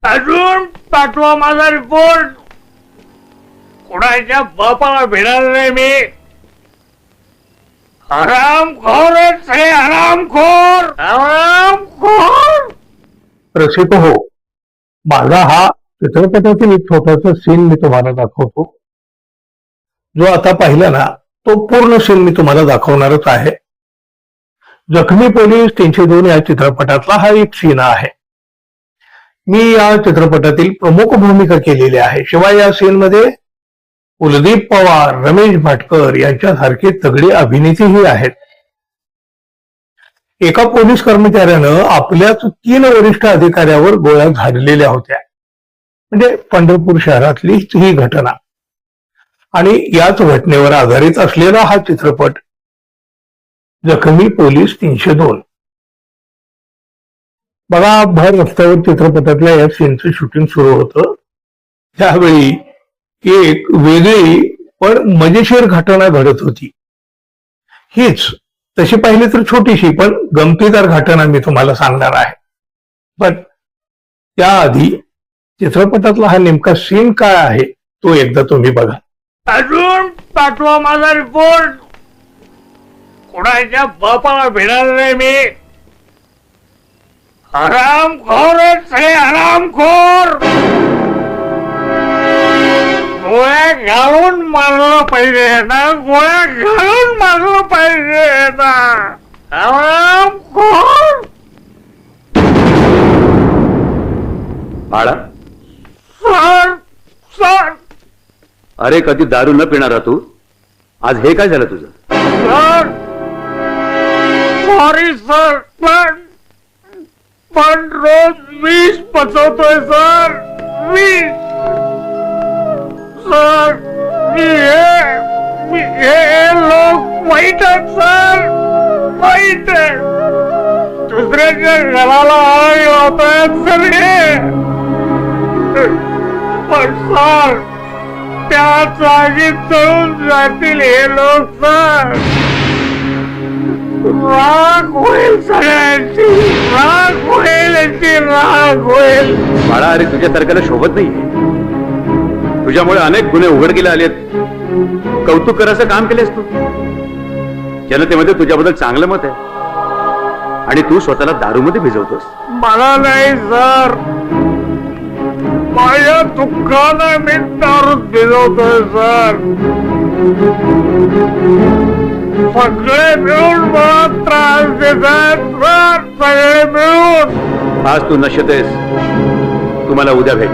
अजून पाठवा माझा रिपोर्ट. कुणाच्या बापाला भिडणार नाही मी. हरामखोरच आहे, हरामखोर हरामखोर. रसिक हो, माझा हा चित्रपटातील एक छोटासा सीन मी तुम्हाला दाखवतो. जो आता पाहिला ना तो पूर्ण सीन मी तुम्हाला दाखवणारच आहे. जखमी पोलीस 302 या चित्रपटातला हा एक सीन आहे. मी या चित्रपटातील प्रमुख भूमिका केलेली आहे. शिवाय या सीन मध्ये कुलदीप पवार, रमेश भाटकर यांच्यासारखे तगडे अभिनेतेही आहेत. एका पोलीस कर्मचाऱ्यानं आपल्याच 3 वरिष्ठ अधिकाऱ्यावर गोळ्या झाडलेल्या होत्या. म्हणजे पंढरपूर शहरातली ही घटना आणि याच घटनेवर आधारित असलेला हा चित्रपट जखमी पोलीस 302. बघा, भर रस्त्यावर चित्रपटातल्या या सीनचं शूटिंग सुरू होतं. त्यावेळी एक वेगळी पण मजेशीर घटना घडत होती. हीच तशी पाहिली तर छोटीशी पण गमतीदार घटना मी तुम्हाला सांगणार आहे. पण त्याआधी चित्रपटातला हा नेमका सीन काय आहे तो एकदा तुम्ही बघा. अजून पाठवा माझा रिपोर्ट. कुणाच्या बापाला भिडणार नाही मी. हरामखोरच आहे, हरामखोर. गोळ्या घालून मारलं पाहिजे ना, गोळ्या घालून मारलं पाहिजे ना. हरामखोर. बाळा, सर सर अरे कधी दारू न पिणारा तू आज हे काय झालं तुझं? सर सॉरी सर, पण रोज विष पचवतोय सर, विष. सर हे लोक वाईट आहेत सर, वाईट आहेत. दुसऱ्याच्या घराला आग लावतायत सर हे. पण सर त्या जागीत तळून जातील हे लोक सर. राग होईल सगळ्यांची, राग होईल, यांची राग होईल. बाळा, अरे तुझ्या तारखेला शोभत नाहीये. तुझ्यामुळे अनेक गुन्हे उघडकीला आलेत. कौतुक करायचं काम केलेस तू. जनतेमध्ये तुझ्याबद्दल चांगलं मत आहे आणि तू स्वतःला दारूमध्ये भिजवतोस. मला नाही सर, माझ्या दुःखानं मी दारूत भिजवतोय सर. सगळे मिळून मला त्रास देतात सर, सगळे मिळून. आज तू नशेत आहेस, तुम्हाला उद्या भेट.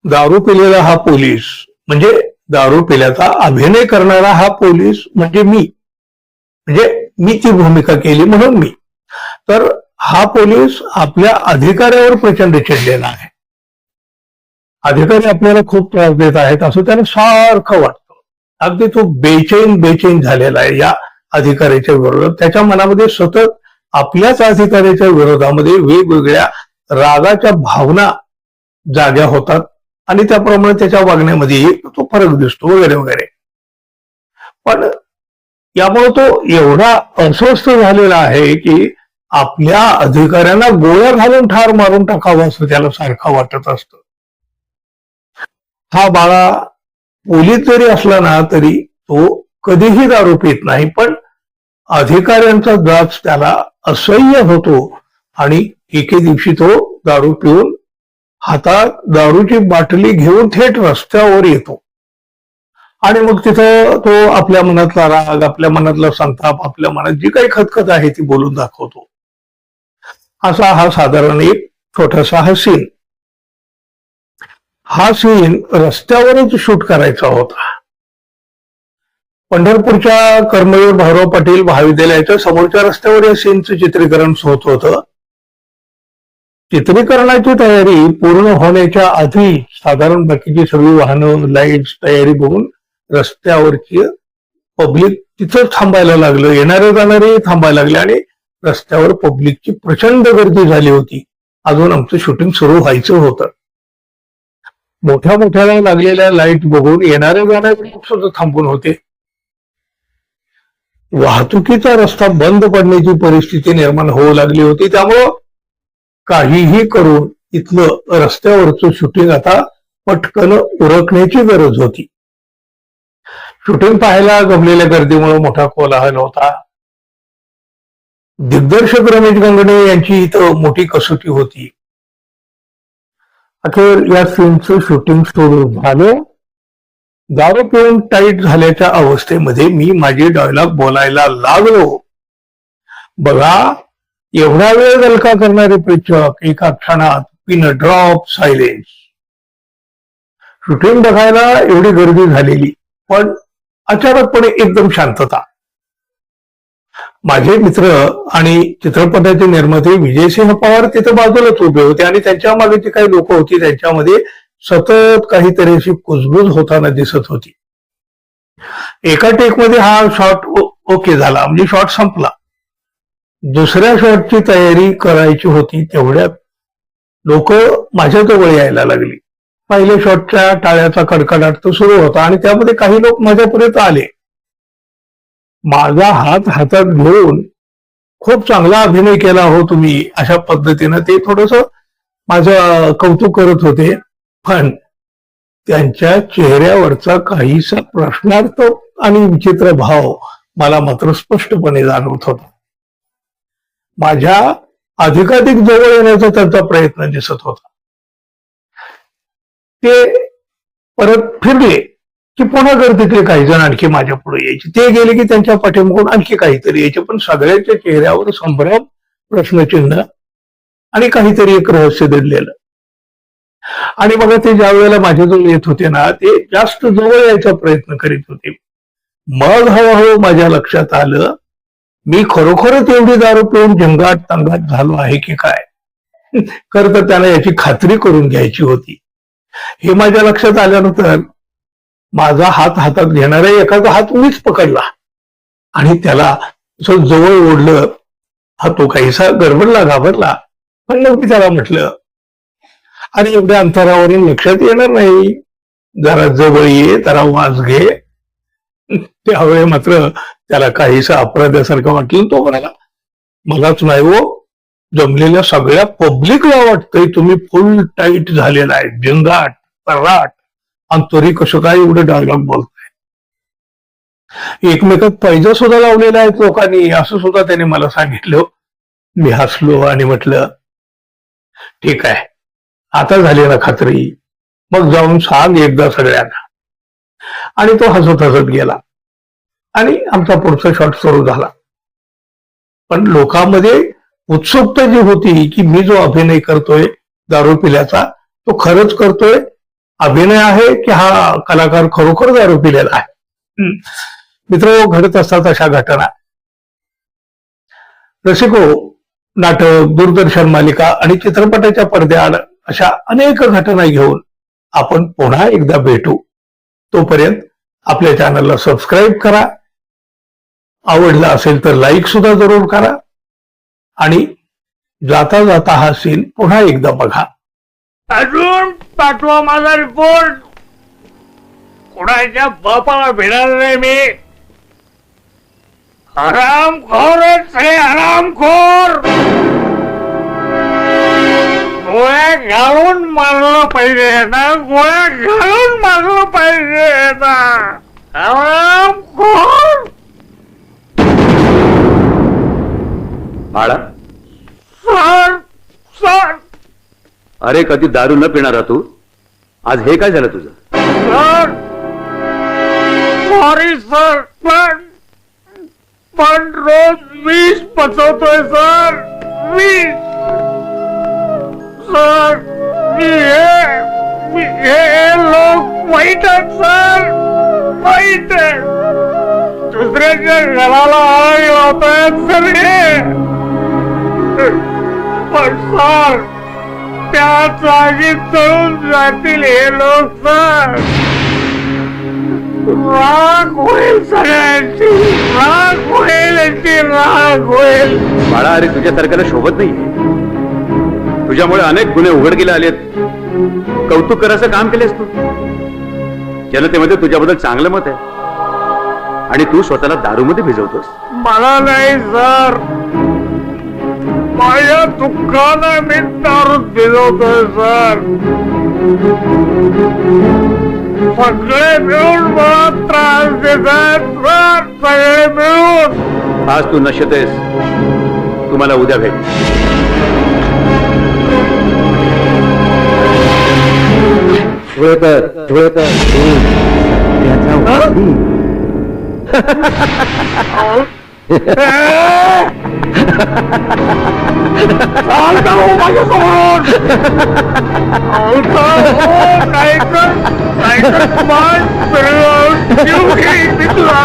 दारू पिलेला हा पोलीस म्हणजे दारू पिल्याचा अभिनय करणारा हा पोलीस म्हणजे मी ती भूमिका केली म्हणून मी. तर हा पोलीस आपल्या अधिकाऱ्यावर प्रचंड चिडलेला आहे. अधिकारी आपल्याला खूप त्रास देत आहेत असं त्याला सारखं वाटतं. अगदी तो बेचैन झालेला आहे या अधिकाऱ्याच्या विरोधात. त्याच्या मनामध्ये सतत आपल्याच अधिकाऱ्याच्या विरोधामध्ये वेगवेगळ्या रागाच्या भावना जाग्या होतात आणि त्याप्रमाणे त्याच्या वागण्यामध्ये तो फरक दिसतो वगैरे वगैरे. पण यामुळे तो एवढा अस्वस्थ झालेला आहे की आपल्या अधिकाऱ्यांना गोळ्या घालून ठार मारून टाकावं असं त्याला सारखं वाटत असतं. हा बाळा पोलीस जरी असला ना तरी तो कधीही दारू पित नाही. पण अधिकाऱ्यांचा जाच त्याला असह्य होतो आणि एके दिवशी तो दारू पिऊन हातात दारूची बाटली घेऊन थेट रस्त्यावर येतो आणि मग तिथं तो आपल्या मनातला राग, आपल्या मनातला संताप, आपल्या मनात जी काही खतखत आहे ती बोलून दाखवतो. असा हा साधारण एक छोटासा हा सीन. हा सीन रस्त्यावरच शूट करायचा होता. पंढरपूरच्या कर्मवीर भाऊराव पाटील महाविद्यालयाच्या समोरच्या रस्त्यावर या सीनचं चित्रीकरण होत होतं. चित्रीकरणाची तयारी पूर्ण होण्याच्या आधी साधारण बाकीची सगळी वाहनं लाईट्स तयारी बघून रस्त्यावरची पब्लिक तिथं थांबायला लागलं, येणारे जाणारे थांबायला लागले आणि रस्त्यावर पब्लिकची प्रचंड गर्दी झाली होती. अजून आमचं शूटिंग सुरू व्हायचं होतं. मोठ्या मोठ्या लागलेल्या लाईट बघून येणारे जाणारे लोक सुद्धा थांबून होते. वाहतुकीचा रस्ता बंद पडण्याची परिस्थिती निर्माण होऊ लागली होती. त्यामुळं काहीही करून इथलं रस्त्यावरचं शूटिंग आता पटकन उरकण्याची गरज होती. शूटिंग पाहायला जमलेल्या गर्दीमुळे मोठा कोलाहल होता. दिग्दर्शक रमेश गंगणे यांची इथं मोठी कसोटी होती. अखेर या सीनचं शूटिंग सुरू झालं. दारू पिऊन टाईट झाल्याच्या अवस्थेमध्ये मी माझे डायलॉग बोलायला लागलो. बघा, एवढा वेळ गलका करणारे प्रेक्षक एका क्षणात पिन ड्रॉप सायलेन्स. शूटिंग बघायला एवढी गर्दी झालेली, पण अचानकपणे एकदम शांतता. माझे मित्र आणि चित्रपटाचे निर्माते विजयसिंह पवार तिथे बाजूलाच उभे होते आणि त्यांच्या मागे जी काही लोक होती त्यांच्यामध्ये सतत काहीतरी अशी कुजबूज होताना दिसत होती. एका टेकमध्ये हा शॉट ओके झाला, म्हणजे शॉट संपला. दुसऱ्या शॉटची तयारी करायची होती तेवढ्यात लोक माझ्याजवळ यायला लागली. पहिल्या शॉटच्या टाळ्याचा कडकडाट तो सुरू होता आणि त्यामध्ये काही लोक माझ्यापर्यंत आले. माझा हात हातात घेऊन खूप चांगला अभिनय केला हो तुम्ही, अशा पद्धतीनं ते थोडस माझं कौतुक करत होते. पण त्यांच्या चेहऱ्यावरचा काहीसा प्रश्नार्थ आणि विचित्र भाव मला मात्र स्पष्टपणे जाणवत होता. माझ्या अधिकाधिक जवळ येण्याचा त्यांचा प्रयत्न दिसत होता. ते परत फिरले की पुन्हा गर्दीतले काही जण आणखी माझ्या पुढे यायचे. ते गेले की त्यांच्या पाठीमागून आणखी काहीतरी यायचे, पण सगळ्यांच्या चेहऱ्यावर संभ्रम, प्रश्नचिन्ह आणि काहीतरी एक रहस्य दडलेलं. आणि बघा, ते ज्या वेळेला माझ्याजवळ येत होते ना, ते जास्त जवळ यायचा प्रयत्न करीत होते. मग हळूहळू माझ्या लक्षात आलं, मी खरोखरच एवढी दारू पिऊन जंगाट तंगाट झालो आहे की काय. खरं तर त्यांना याची खात्री करून घ्यायची होती. हे माझ्या लक्षात आल्यानंतर माझा हात हातात घेणारा एखादा हात मीच पकडला आणि त्याला जवळ ओढलं. हा तो काहीसा गडबडला, घाबरला. पण मग मी त्याला म्हटलं, आणि एवढ्या अंतरावरून लक्षात येणार नाही, जरा जवळ ये, जरा वास घे. त्यावेळी मात्र त्याला काहीसा अपराध्यासारखं वाटलं. तो म्हणाला, मलाच नाही हो, जमलेल्या सगळ्या पब्लिकला वाटतंय तुम्ही फुल टाईट झालेला आहे, जंगाट तर्राट, आणि तरी कसं काय एवढं डायलॉग बोलताय. एकमेकात पैजा सुद्धा लावलेला आहे लोकांनी, असं सुद्धा त्याने मला सांगितलं. मी हसलो आणि म्हटलं, ठीक आहे, आता झाली ना खात्री, मग जाऊन सांग एकदा सगळ्यांना. आणि तो हसत हसत गेला आणि आमचा पुढचा शॉट सुरू झाला. पण लोकांमध्ये उत्सुकता जी होती की मी जो अभिनय करतोय दारू पिल्याचा, तो खरंच करतोय, अभिनय आहे की हा कलाकार खरोखर दारू पिलेला आहे. मित्र, घडत असतात अशा घटना. रसिको, नाटक, दूरदर्शन मालिका आणि चित्रपटाच्या पडद्याआड अशा अनेक घटना घेऊन आपण पुन्हा एकदा भेटू. तोपर्यंत आपल्या चॅनलला सबस्क्राईब करा, आवडला असेल तर लाईक सुद्धा जरूर करा आणि जाता जाता हा सीन पुन्हा एकदा बघा. अजून पाठवा माझा रिपोर्ट. कुणाच्या बापाला भिडणार नाही मी. हरामखोरच आहे, हरामखोर. गोळ्या घालून मारलं पाहिजे ना, गोळ्या घालून मारलं पाहिजे ना, हरामखोर. बाळा, सर सर अरे कधी दारू न पिणारा तू, आज हे काय झालं तुझं? सर, सॉरी सर, पण रोज 20 पचवतोय सर, 20. सर, हे लोक वाईट आहेत सर, वाईट आहेत. दुसऱ्याच्या घराला आग लावतायत सर हे. पण सर, त्या जागी तळून जातील हे लोक सर. राग होईल सगळ्यांची, राग होईल यांची, राग होईल. बाळा, अरे तुझ्यासारख्याला शोभत नाहीये. तुझ्यामुळे अनेक गुन्हे उघडकीला आलेत. कौतुक करायचं काम केलेस तू. जनतेमध्ये तुझ्याबद्दल चांगलं मत आहे आणि तू स्वतःला दारूमध्ये भिजवतोस. मला नाही सर, माझ्या दुःखानं मी दारूत भिजवतोय सर. सगळे मिळून मला त्रास देतात सर, सगळे मिळून. आज तू नशेत आहेस, तुम्हाला उद्या भेट. चालता हो माझ्यासमोरून. नाहीतर तुम्हाला जीव घेईन मी तुला.